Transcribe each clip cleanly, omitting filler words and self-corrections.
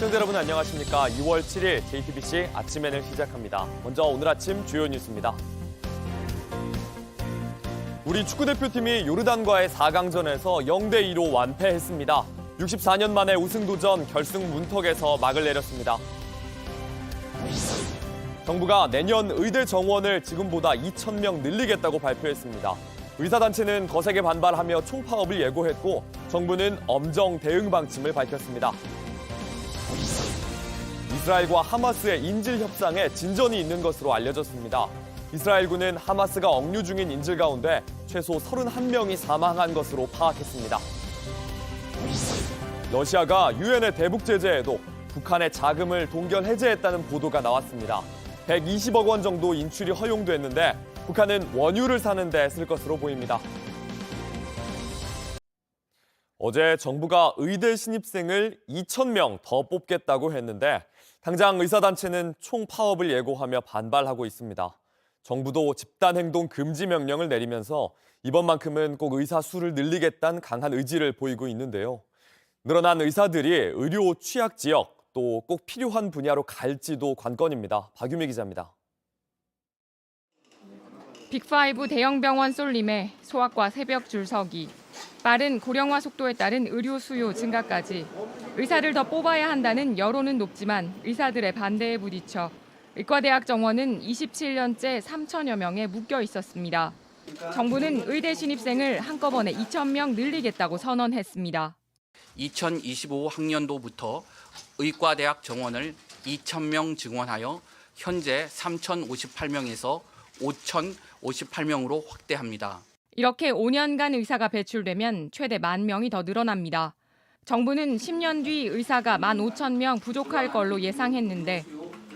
시청자 여러분 안녕하십니까. 2월 7일 JTBC 아침에는 시작합니다. 먼저 오늘 아침 주요 뉴스입니다. 우리 축구대표팀이 요르단과의 4강전에서 0대2로 완패했습니다. 64년 만에 우승 도전 결승 문턱에서 막을 내렸습니다. 정부가 내년 의대 정원을 지금보다 2,000명 늘리겠다고 발표했습니다. 의사단체는 거세게 반발하며 총파업을 예고했고 정부는 엄정 대응 방침을 밝혔습니다. 이스라엘과 하마스의 인질 협상에 진전이 있는 것으로 알려졌습니다. 이스라엘군은 하마스가 억류 중인 인질 가운데 최소 31명이 사망한 것으로 파악했습니다. 러시아가 유엔의 대북 제재에도 북한의 자금을 동결 해제했다는 보도가 나왔습니다. 120억 원 정도 인출이 허용됐는데 북한은 원유를 사는 데 쓸 것으로 보입니다. 어제 정부가 의대 신입생을 2,000명 더 뽑겠다고 했는데 당장 의사단체는 총파업을 예고하며 반발하고 있습니다. 정부도 집단행동 금지 명령을 내리면서 이번만큼은 꼭 의사 수를 늘리겠다는 강한 의지를 보이고 있는데요. 늘어난 의사들이 의료 취약 지역 또 꼭 필요한 분야로 갈지도 관건입니다. 박유미 기자입니다. 빅5 대형 병원 쏠림에 소아과 새벽 줄서기, 빠른 고령화 속도에 따른 의료 수요 증가까지 의사를 더 뽑아야 한다는 여론은 높지만 의사들의 반대에 부딪혀 의과대학 정원은 27년째 3천여 명에 묶여 있었습니다. 정부는 의대 신입생을 한꺼번에 2,000명 늘리겠다고 선언했습니다. 2025 학년도부터 의과대학 정원을 2,000명 증원하여 현재 3,058명에서 5,058명으로 확대합니다. 이렇게 5년간 의사가 배출되면 최대 10,000명이 더 늘어납니다. 정부는 10년 뒤 의사가 15,000명 부족할 걸로 예상했는데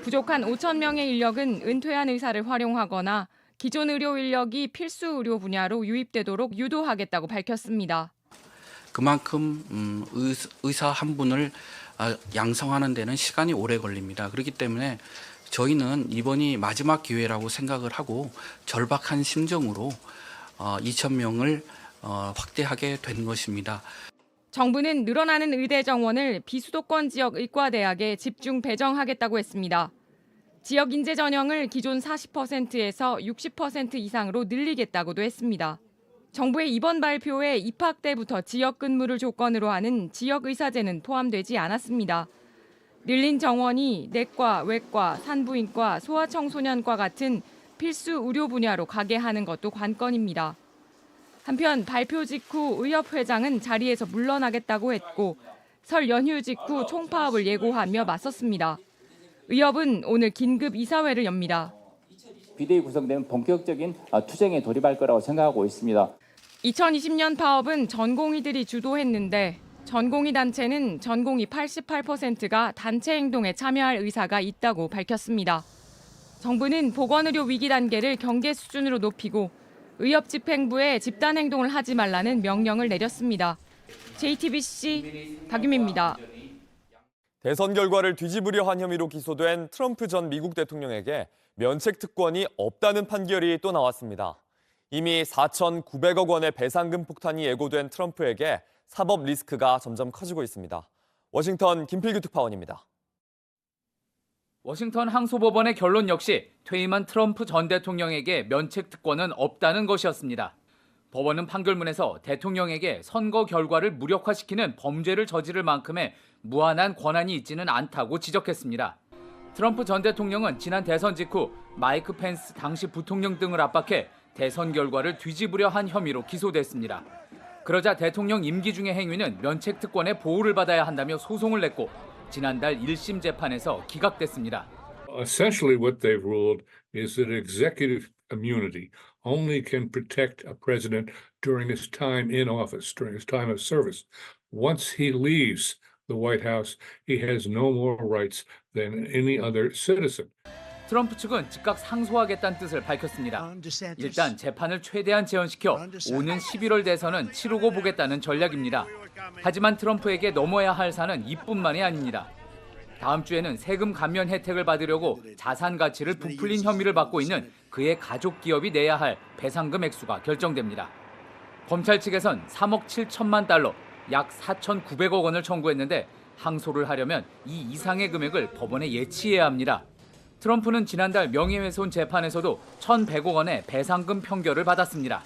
부족한 5,000명의 인력은 은퇴한 의사를 활용하거나 기존 의료 인력이 필수 의료 분야로 유입되도록 유도하겠다고 밝혔습니다. 그만큼 의사 한 분을 양성하는 데는 시간이 오래 걸립니다. 그렇기 때문에 저희는 이번이 마지막 기회라고 생각을 하고 절박한 심정으로 2,000명을 확대하게 된 것입니다. 정부는 늘어나는 의대 정원을 비수도권 지역 의과대학에 집중 배정하겠다고 했습니다. 지역 인재 전형을 기존 40%에서 60% 이상으로 늘리겠다고도 했습니다. 정부의 이번 발표에 입학 때부터 지역 근무를 조건으로 하는 지역 의사제는 포함되지 않았습니다. 늘린 정원이 내과, 외과, 산부인과, 소아청소년과 같은 필수 의료 분야로 가게 하는 것도 관건입니다. 한편 발표 직후 의협회장은 자리에서 물러나겠다고 했고 설 연휴 직후 총파업을 예고하며 맞섰습니다. 의협은 오늘 긴급 이사회를 엽니다. 비대위 구성되면 본격적인 투쟁에 돌입할 거라고 생각하고 있습니다. 2020년 파업은 전공의들이 주도했는데 전공의 단체는 전공의 88%가 단체 행동에 참여할 의사가 있다고 밝혔습니다. 정부는 보건의료 위기 단계를 경계 수준으로 높이고 의협 집행부에 집단 행동을 하지 말라는 명령을 내렸습니다. JTBC 박유미입니다. 대선 결과를 뒤집으려 한 혐의로 기소된 트럼프 전 미국 대통령에게 면책 특권이 없다는 판결이 또 나왔습니다. 이미 4,900억 원의 배상금 폭탄이 예고된 트럼프에게 사법 리스크가 점점 커지고 있습니다. 워싱턴 김필규 특파원입니다. 워싱턴 항소법원의 결론 역시 퇴임한 트럼프 전 대통령에게 면책 특권은 없다는 것이었습니다. 법원은 판결문에서 대통령에게 선거 결과를 무력화시키는 범죄를 저지를 만큼의 무한한 권한이 있지는 않다고 지적했습니다. 트럼프 전 대통령은 지난 대선 직후 마이크 펜스 당시 부통령 등을 압박해 대선 결과를 뒤집으려 한 혐의로 기소됐습니다. 그러자 대통령 임기 중의 행위는 면책 특권의 보호를 받아야 한다며 소송을 냈고 지난달 1심 재판에서 기각됐습니다. Essentially what they've ruled is that executive immunity only can protect a president during his time in office, during his time of service. Once he leaves the White House, he has no more rights than any other citizen. 트럼프 측은 즉각 상소하겠다는 뜻을 밝혔습니다. 일단 재판을 최대한 지연시켜 오는 11월 대선은 치르고 보겠다는 전략입니다. 하지만 트럼프에게 넘어야 할 산은 이뿐만이 아닙니다. 다음 주에는 세금 감면 혜택을 받으려고 자산 가치를 부풀린 혐의를 받고 있는 그의 가족 기업이 내야 할 배상금 액수가 결정됩니다. 검찰 측에선 3억 7천만 달러, 약 4,900억 원을 청구했는데 항소를 하려면 이 이상의 금액을 법원에 예치해야 합니다. 트럼프는 지난달 명예훼손 재판에서도 1,100억 원의 배상금 판결을 받았습니다.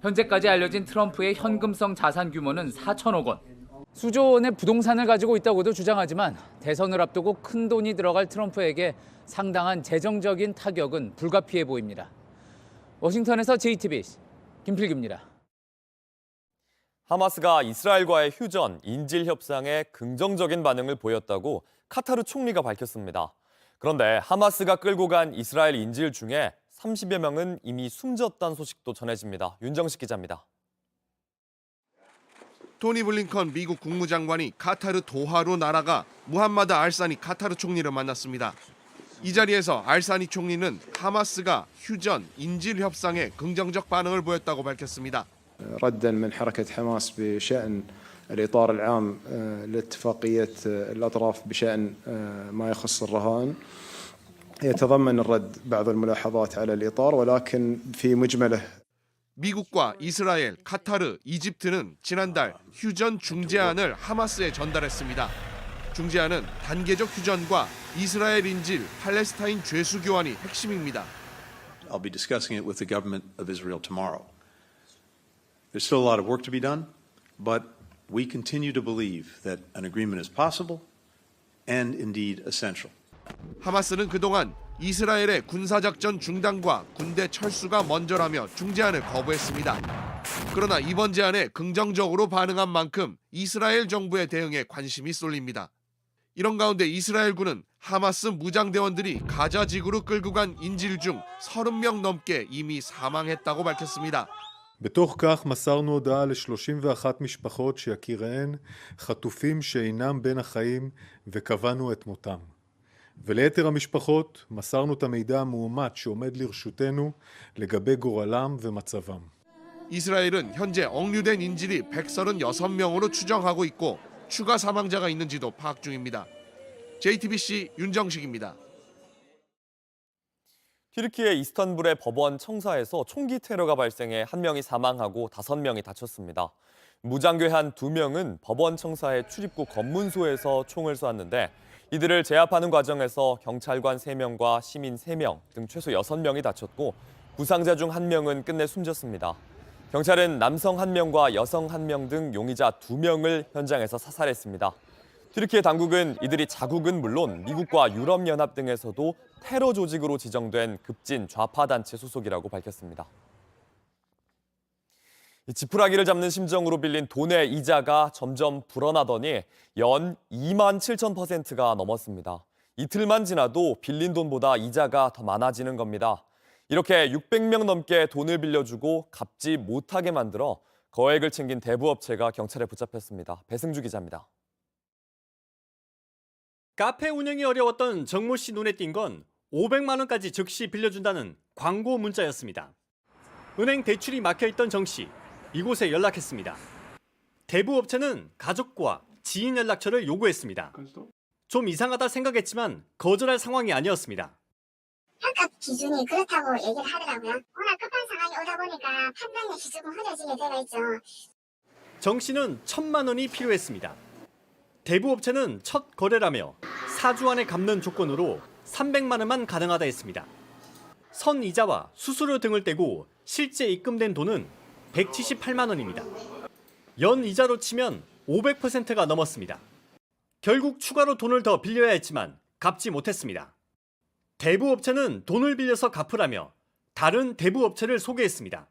현재까지 알려진 트럼프의 현금성 자산 규모는 4천억 원. 수조 원의 부동산을 가지고 있다고도 주장하지만 대선을 앞두고 큰 돈이 들어갈 트럼프에게 상당한 재정적인 타격은 불가피해 보입니다. 워싱턴에서 JTBC 김필규입니다. 하마스가 이스라엘과의 휴전, 인질 협상에 긍정적인 반응을 보였다고 카타르 총리가 밝혔습니다. 그런데 하마스가 끌고 간 이스라엘 인질 중에 30여 명은 이미 숨졌다는 소식도 전해집니다. 윤정식 기자입니다. 토니 블링컨 미국 국무장관이 카타르 도하로 날아가 무함마드 알사니 카타르 총리를 만났습니다. 이 자리에서 알사니 총리는 하마스가 휴전, 인질 협상에 긍정적 반응을 보였다고 밝혔습니다. ردا من حركة حماس بشأن الإطار العام لاتفاقية الأطراف بشأن ما يخص الرهائن يتضمن الرد بعض الملاحظات على الإطار ولكن في مجمله 미국과 이스라엘, 카타르, 이집트는 지난달 휴전 중재안을 하마스에 전달했습니다. 중재안은 단계적 휴전과 이스라엘 인질, 팔레스타인 죄수 교환이 핵심입니다. I'll be discussing it with the government of Israel tomorrow. There's still a lot of work to be done, but we continue to believe that an agreement is possible and indeed essential. 하마스는 그동안 이스라엘의 군사작전 중단과 군대 철수가 먼저라며 중재안을 거부했습니다. 그러나 이번 제안에 긍정적으로 반응한 만큼 이스라엘 정부의 대응에 관심이 쏠립니다. 이런 가운데 이스라엘군은 하마스 무장대원들이 가자 지구로 끌고 간 인질 중 30명 넘게 이미 사망했다고 밝혔습니다. בתוך כך מסרנו הודעה ל-31 משפחות שיקיריהן חטופים שאינם בין החיים וקבענו את מותם. וליתר המשפחות מסרנו את המידע המאומת שעומד לרשותנו לגבי גורלם ומצבם. 이스라엘은 현재 억류된 인질이 136명으로 추정하고 있고 추가 사망자가 있는지도 파악 중입니다. JTBC 윤정식입니다. 튀르키예 이스탄불의 법원 청사에서 총기 테러가 발생해 1명이 사망하고 5명이 다쳤습니다. 무장괴한 2명은 법원 청사의 출입구 검문소에서 총을 쏘았는데 이들을 제압하는 과정에서 경찰관 3명과 시민 3명 등 최소 6명이 다쳤고 부상자 중 1명은 끝내 숨졌습니다. 경찰은 남성 1명과 여성 1명 등 용의자 2명을 현장에서 사살했습니다. 튀르키예 당국은 이들이 자국은 물론 미국과 유럽연합 등에서도 테러 조직으로 지정된 급진 좌파 단체 소속이라고 밝혔습니다. 지푸라기를 잡는 심정으로 빌린 돈의 이자가 점점 불어나더니 연 27,000%가 넘었습니다. 이틀만 지나도 빌린 돈보다 이자가 더 많아지는 겁니다. 이렇게 600명 넘게 돈을 빌려주고 갚지 못하게 만들어 거액을 챙긴 대부업체가 경찰에 붙잡혔습니다. 배승주 기자입니다. 카페 운영이 어려웠던 정모 씨 눈에 띈 건 500만 원까지 즉시 빌려준다는 광고 문자였습니다. 은행 대출이 막혀있던 정 씨, 이곳에 연락했습니다. 대부업체는 가족과 지인 연락처를 요구했습니다. 좀 이상하다 생각했지만 거절할 상황이 아니었습니다. 평가 기준이 그렇다고 얘기를 하더라고요. 워낙 급한 상황이 오다 보니까 판단력이 조금 흐려지게 되어 있죠. 정 씨는 1,000만 원이 필요했습니다. 대부업체는 첫 거래라며 4주 안에 갚는 조건으로 300만 원만 가능하다 했습니다. 선이자와 수수료 등을 떼고 실제 입금된 돈은 178만 원입니다. 연이자로 치면 500%가 넘었습니다. 결국 추가로 돈을 더 빌려야 했지만 갚지 못했습니다. 대부업체는 돈을 빌려서 갚으라며 다른 대부업체를 소개했습니다.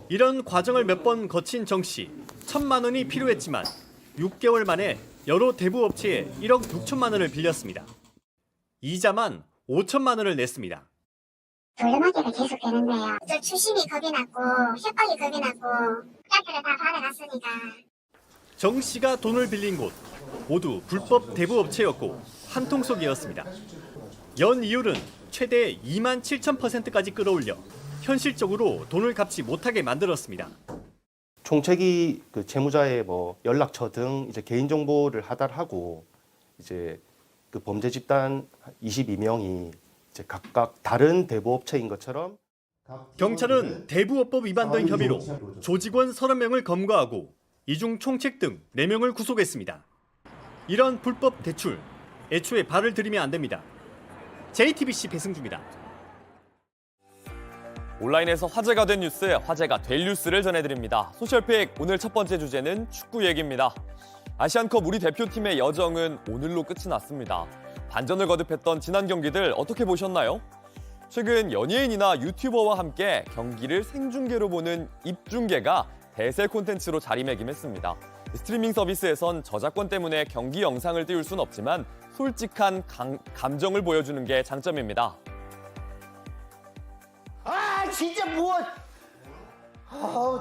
이런 과정을 몇 번 거친 정 씨, 1,000만 원이 필요했지만 6개월 만에 여러 대부업체에 1억 6천만 원을 빌렸습니다. 이자만 5천만 원을 냈습니다. 돌려막기가 계속되는데요. 저 추심이 겁이 났고 협박이 겁이 났고 카드를 다 받아갔으니까. 정 씨가 돈을 빌린 곳 모두 불법 대부업체였고 한통속이었습니다. 연 이율은 최대 27,000%까지 끌어올려 현실적으로 돈을 갚지 못하게 만들었습니다. 총책이 그 채무자의 연락처 등 이제 개인 정보를 하달하고 이제 그 범죄 집단 22명이 이제 각각 다른 대부업체인 것처럼 경찰은 대부업법 위반 등 혐의로 조직원 30명을 검거하고 이중 총책 등 4명을 구속했습니다. 이런 불법 대출, 애초에 발을 들이면 안 됩니다. JTBC 배승주입니다. 온라인에서 화제가 된 뉴스, 화제가 될 뉴스를 전해드립니다. 소셜픽 오늘 첫 번째 주제는 축구 얘기입니다. 아시안컵 우리 대표팀의 여정은 오늘로 끝이 났습니다. 반전을 거듭했던 지난 경기들 어떻게 보셨나요? 최근 연예인이나 유튜버와 함께 경기를 생중계로 보는 입중계가 대세 콘텐츠로 자리매김했습니다. 스트리밍 서비스에선 저작권 때문에 경기 영상을 띄울 순 없지만 솔직한 감정을 보여주는 게 장점입니다. 아 진짜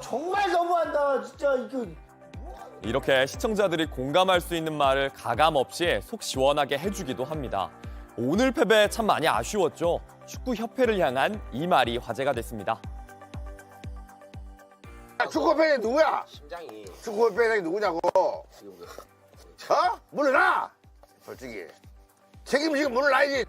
정말 너무한다 진짜 이거. 이렇게 시청자들이 공감할 수 있는 말을 가감 없이 속 시원하게 해주기도 합니다. 오늘 패배 참 많이 아쉬웠죠. 축구협회를 향한 이 말이 화제가 됐습니다. 축구협회 누구야? 심장이. 축구협회 누구냐고? 물러나! 솔직히. 책임지고 물러나야지.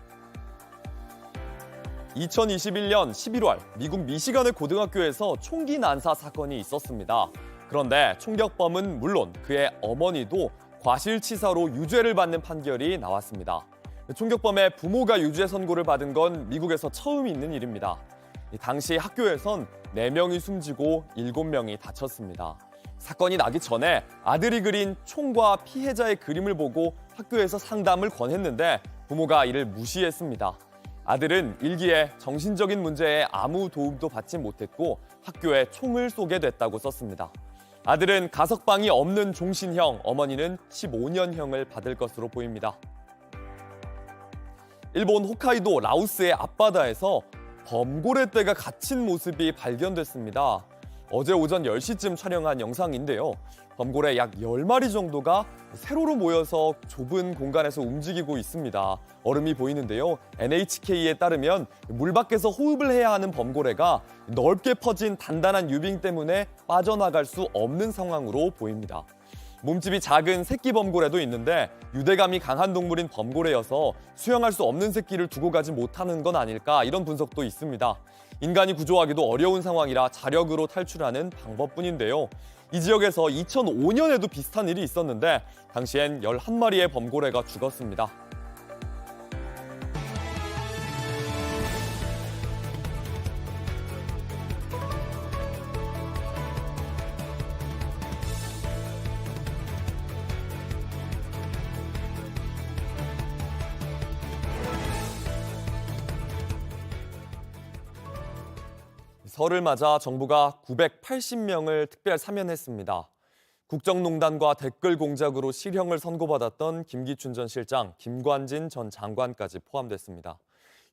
2021년 11월 미국 미시간의 고등학교에서 총기 난사 사건이 있었습니다. 그런데 총격범은 물론 그의 어머니도 과실치사로 유죄를 받는 판결이 나왔습니다. 총격범의 부모가 유죄 선고를 받은 건 미국에서 처음 있는 일입니다. 당시 학교에선 4명이 숨지고 7명이 다쳤습니다. 사건이 나기 전에 아들이 그린 총과 피해자의 그림을 보고 학교에서 상담을 권했는데 부모가 이를 무시했습니다. 아들은 일기에 정신적인 문제에 아무 도움도 받지 못했고 학교에 총을 쏘게 됐다고 썼습니다. 아들은 가석방이 없는 종신형, 어머니는 15년형을 받을 것으로 보입니다. 일본 홋카이도 라오스의 앞바다에서 범고래떼가 갇힌 모습이 발견됐습니다. 어제 오전 10시쯤 촬영한 영상인데요. 범고래 약 10마리 정도가 세로로 모여서 좁은 공간에서 움직이고 있습니다. 얼음이 보이는데요. NHK에 따르면 물 밖에서 호흡을 해야 하는 범고래가 넓게 퍼진 단단한 유빙 때문에 빠져나갈 수 없는 상황으로 보입니다. 몸집이 작은 새끼 범고래도 있는데 유대감이 강한 동물인 범고래여서 수영할 수 없는 새끼를 두고 가지 못하는 건 아닐까 이런 분석도 있습니다. 인간이 구조하기도 어려운 상황이라 자력으로 탈출하는 방법뿐인데요. 이 지역에서 2005년에도 비슷한 일이 있었는데 당시엔 11마리의 범고래가 죽었습니다. 설을 맞아 정부가 980명을 특별 사면했습니다. 국정농단과 댓글 공작으로 실형을 선고받았던 김기춘 전 실장, 김관진 전 장관까지 포함됐습니다.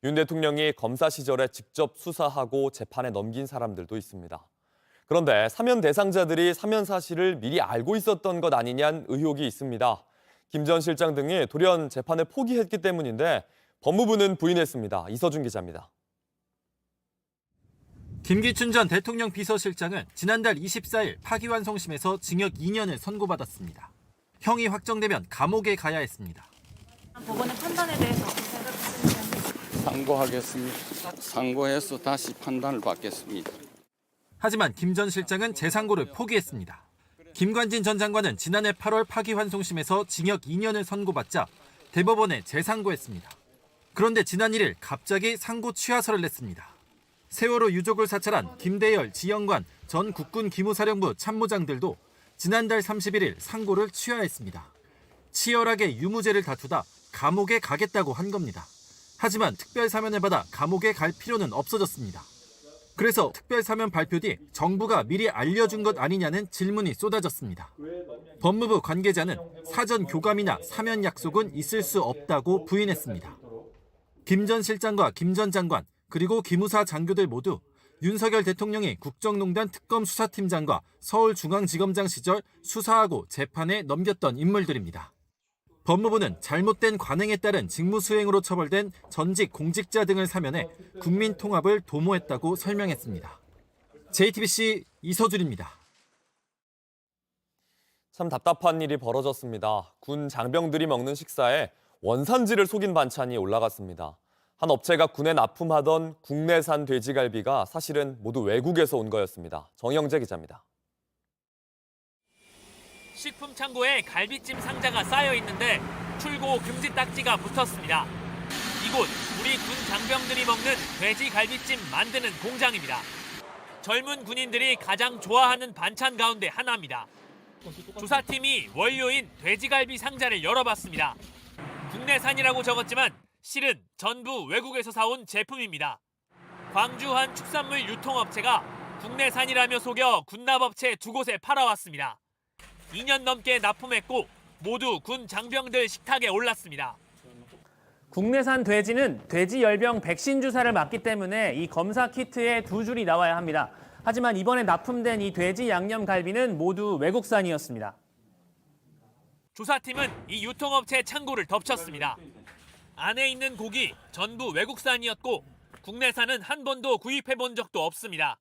윤 대통령이 검사 시절에 직접 수사하고 재판에 넘긴 사람들도 있습니다. 그런데 사면 대상자들이 사면 사실을 미리 알고 있었던 것 아니냐는 의혹이 있습니다. 김 전 실장 등이 돌연 재판을 포기했기 때문인데 법무부는 부인했습니다. 이서준 기자입니다. 김기춘 전 대통령 비서실장은 지난달 24일 파기환송심에서 징역 2년을 선고받았습니다. 형이 확정되면 감옥에 가야 했습니다. 법원의 판단에 대해서 어떻게 생각하십니까? 상고하겠습니다. 상고해서 다시 판단을 받겠습니다. 하지만 김 전 실장은 재상고를 포기했습니다. 김관진 전 장관은 지난해 8월 파기환송심에서 징역 2년을 선고받자 대법원에 재상고했습니다. 그런데 지난 1일 갑자기 상고 취하서를 냈습니다. 세월호 유족을 사찰한 김대열, 지영관 전 국군 기무사령부 참모장들도 지난달 31일 상고를 취하했습니다. 치열하게 유무죄를 다투다 감옥에 가겠다고 한 겁니다. 하지만 특별사면을 받아 감옥에 갈 필요는 없어졌습니다. 그래서 특별사면 발표 뒤 정부가 미리 알려준 것 아니냐는 질문이 쏟아졌습니다. 법무부 관계자는 사전 교감이나 사면 약속은 있을 수 없다고 부인했습니다. 김 전 실장과 김 전 장관 그리고 기무사 장교들 모두 윤석열 대통령이 국정농단 특검 수사팀장과 서울중앙지검장 시절 수사하고 재판에 넘겼던 인물들입니다. 법무부는 잘못된 관행에 따른 직무수행으로 처벌된 전직 공직자 등을 사면해 국민 통합을 도모했다고 설명했습니다. JTBC 이서준입니다. 참 답답한 일이 벌어졌습니다. 군 장병들이 먹는 식사에 원산지를 속인 반찬이 올라갔습니다. 한 업체가 군에 납품하던 국내산 돼지갈비가 사실은 모두 외국에서 온 거였습니다. 정영재 기자입니다. 식품 창고에 갈비찜 상자가 쌓여 있는데 출고 금지 딱지가 붙었습니다. 이곳 우리 군 장병들이 먹는 돼지 갈비찜 만드는 공장입니다. 젊은 군인들이 가장 좋아하는 반찬 가운데 하나입니다. 조사팀이 원료인 돼지갈비 상자를 열어봤습니다. 국내산이라고 적었지만 실은 전부 외국에서 사온 제품입니다. 광주 한 축산물 유통업체가 국내산이라며 속여 군납업체 2곳에 팔아왔습니다. 2년 넘게 납품했고 모두 군 장병들 식탁에 올랐습니다. 국내산 돼지는 돼지 열병 백신 주사를 맞기 때문에 이 검사 키트에 2줄이 나와야 합니다. 하지만 이번에 납품된 이 돼지 양념 갈비는 모두 외국산이었습니다. 조사팀은 이 유통업체 창고를 덮쳤습니다. 안에 있는 고기 전부 외국산이었고 국내산은 한 번도 구입해 본 적도 없습니다.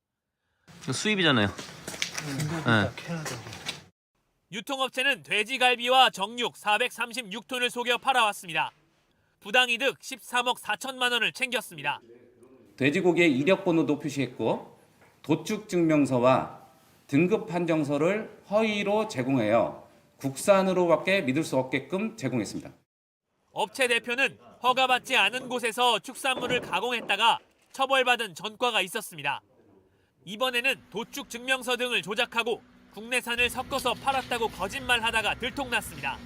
수입이잖아요. 유통업체는 돼지갈비와 정육 436톤을 속여 팔아왔습니다. 부당이득 13억 4천만 원을 챙겼습니다. 돼지고기에 이력 번호도 표시했고 도축 증명서와 등급 판정서를 허위로 제공하여 국산으로밖에 믿을 수 없게끔 제공했습니다. 업체 대표는 허가받지 않은 곳에서 축산물을 가공했다가 처벌받은 전과가 있었습니다. 이번에는 도축 증명서 등을 조작하고 국내산을 섞어서 팔았다고 거짓말하다가 들통났습니다.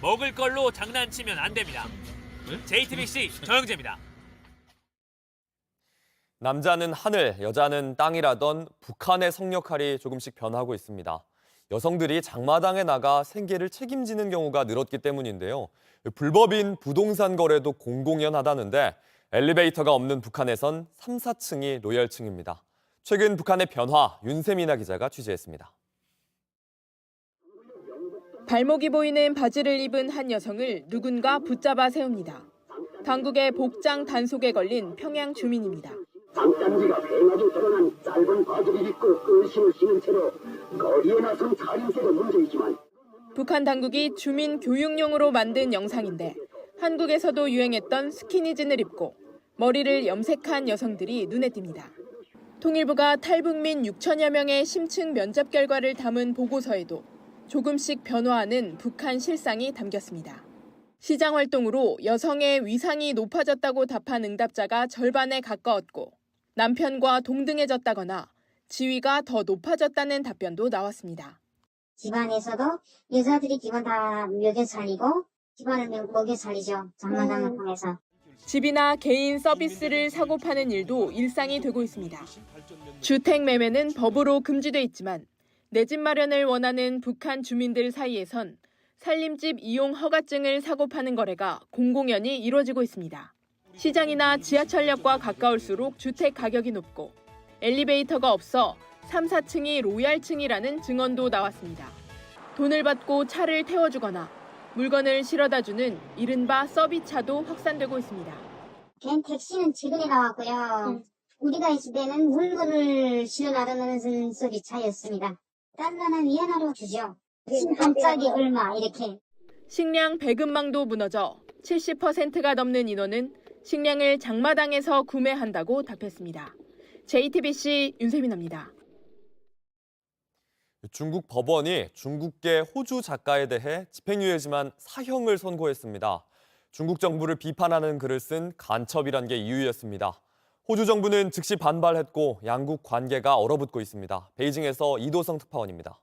먹을 걸로 장난치면 안 됩니다. JTBC 정영재입니다. 남자는 하늘, 여자는 땅이라던 북한의 성 역할이 조금씩 변하고 있습니다. 여성들이 장마당에 나가 생계를 책임지는 경우가 늘었기 때문인데요. 불법인 부동산 거래도 공공연하다는데 엘리베이터가 없는 북한에선 3, 4층이 로열층입니다. 최근 북한의 변화, 윤세민아 기자가 취재했습니다. 발목이 보이는 바지를 입은 한 여성을 누군가 붙잡아 세웁니다. 당국의 복장 단속에 걸린 평양 주민입니다. 장단지가 휑하게 드러난 짧은 바지를 입고 끈심을 신은 채로 거리에 나선 차림새도 문제이지만 북한 당국이 주민 교육용으로 만든 영상인데 한국에서도 유행했던 스키니진을 입고 머리를 염색한 여성들이 눈에 띕니다. 통일부가 탈북민 6천여 명의 심층 면접 결과를 담은 보고서에도 조금씩 변화하는 북한 실상이 담겼습니다. 시장 활동으로 여성의 위상이 높아졌다고 답한 응답자가 절반에 가까웠고 남편과 동등해졌다거나 지위가 더 높아졌다는 답변도 나왔습니다. 집안에서도 여자들이 기본 다 먹여 살리고 집안을 먹여 살리죠. 장마당을 통해서. 집이나 개인 서비스를 사고 파는 일도 일상이 되고 있습니다. 주택 매매는 법으로 금지돼 있지만 내 집 마련을 원하는 북한 주민들 사이에선 살림집 이용 허가증을 사고 파는 거래가 공공연히 이루어지고 있습니다. 시장이나 지하철역과 가까울수록 주택 가격이 높고 엘리베이터가 없어 3, 4층이 로얄층이라는 증언도 나왔습니다. 돈을 받고 차를 태워주거나 물건을 실어다주는 이른바 서비스차도 확산되고 있습니다. 벤 택시는 최근에 나왔고요. 우리가 있을 때는 물건을 실어나르는 서비스차였습니다. 달러는 위안화로 주죠. 한 짝이 얼마 이렇게. 식량 배급망도 무너져 70%가 넘는 인원은 식량을 장마당에서 구매한다고 답했습니다. JTBC 윤세민입니다. 중국 법원이 중국계 호주 작가에 대해 집행유예지만 사형을 선고했습니다. 중국 정부를 비판하는 글을 쓴 간첩이란 게 이유였습니다. 호주 정부는 즉시 반발했고 양국 관계가 얼어붙고 있습니다. 베이징에서 이도성 특파원입니다.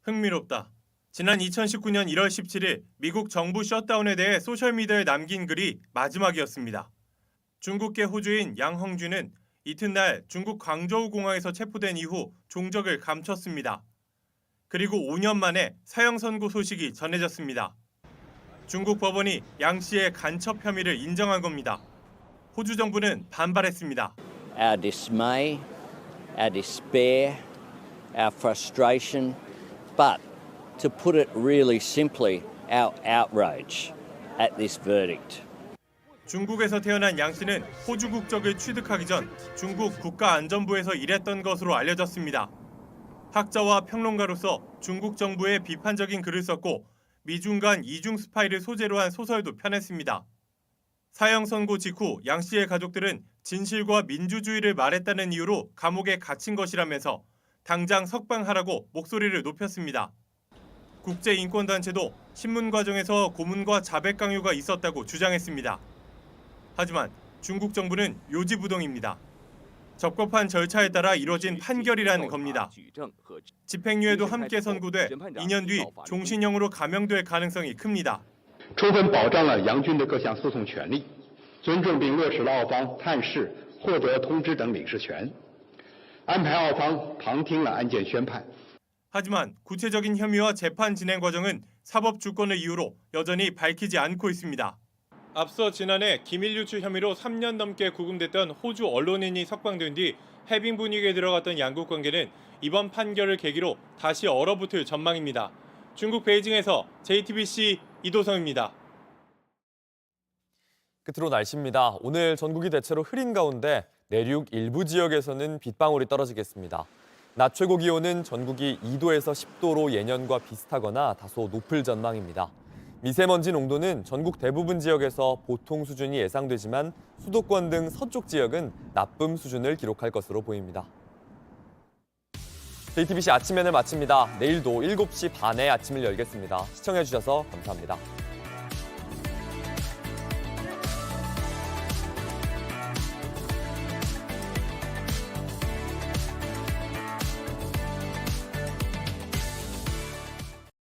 흥미롭다. 지난 2019년 1월 17일 미국 정부 셧다운에 대해 소셜미디어에 남긴 글이 마지막이었습니다. 중국계 호주인 양헝준은 이튿날 중국 광저우 공항에서 체포된 이후 종적을 감췄습니다. 그리고 5년 만에 사형 선고 소식이 전해졌습니다. 중국 법원이 양 씨의 간첩 혐의를 인정한 겁니다. 호주 정부는 반발했습니다. Our dismay, our despair, our frustration, but to put it really simply, our outrage at this verdict. 중국에서 태어난 양 씨는 호주 국적을 취득하기 전 중국 국가안전부에서 일했던 것으로 알려졌습니다. 학자와 평론가로서 중국 정부의 비판적인 글을 썼고 미중 간 이중 스파이를 소재로 한 소설도 펴냈습니다. 사형 선고 직후 양 씨의 가족들은 진실과 민주주의를 말했다는 이유로 감옥에 갇힌 것이라면서 당장 석방하라고 목소리를 높였습니다. 국제인권단체도 신문 과정에서 고문과 자백 강요가 있었다고 주장했습니다. 하지만 중국 정부는 요지부동입니다. 적법한 절차에 따라 이뤄진 판결이라는 겁니다. 집행유예도 함께 선고돼 2년 뒤 종신형으로 감형될 가능성이 큽니다. 充分保障了杨军的各项诉讼权利，尊重并落实了澳方探视、获得通知等领事权，安排澳方旁听了案件宣判。 하지만 구체적인 혐의와 재판 진행 과정은 사법 주권을 이유로 여전히 밝히지 않고 있습니다. 앞서 지난해 기밀 유출 혐의로 3년 넘게 구금됐던 호주 언론인이 석방된 뒤 해빙 분위기에 들어갔던 양국 관계는 이번 판결을 계기로 다시 얼어붙을 전망입니다. 중국 베이징에서 JTBC 이도성입니다. 끝으로 날씨입니다. 오늘 전국이 대체로 흐린 가운데 내륙 일부 지역에서는 빗방울이 떨어지겠습니다. 낮 최고 기온은 전국이 2도에서 10도로 예년과 비슷하거나 다소 높을 전망입니다. 미세먼지 농도는 전국 대부분 지역에서 보통 수준이 예상되지만 수도권 등 서쪽 지역은 나쁨 수준을 기록할 것으로 보입니다. JTBC 아침에는 마칩니다. 내일도 7시 반에 아침을 열겠습니다. 시청해주셔서 감사합니다.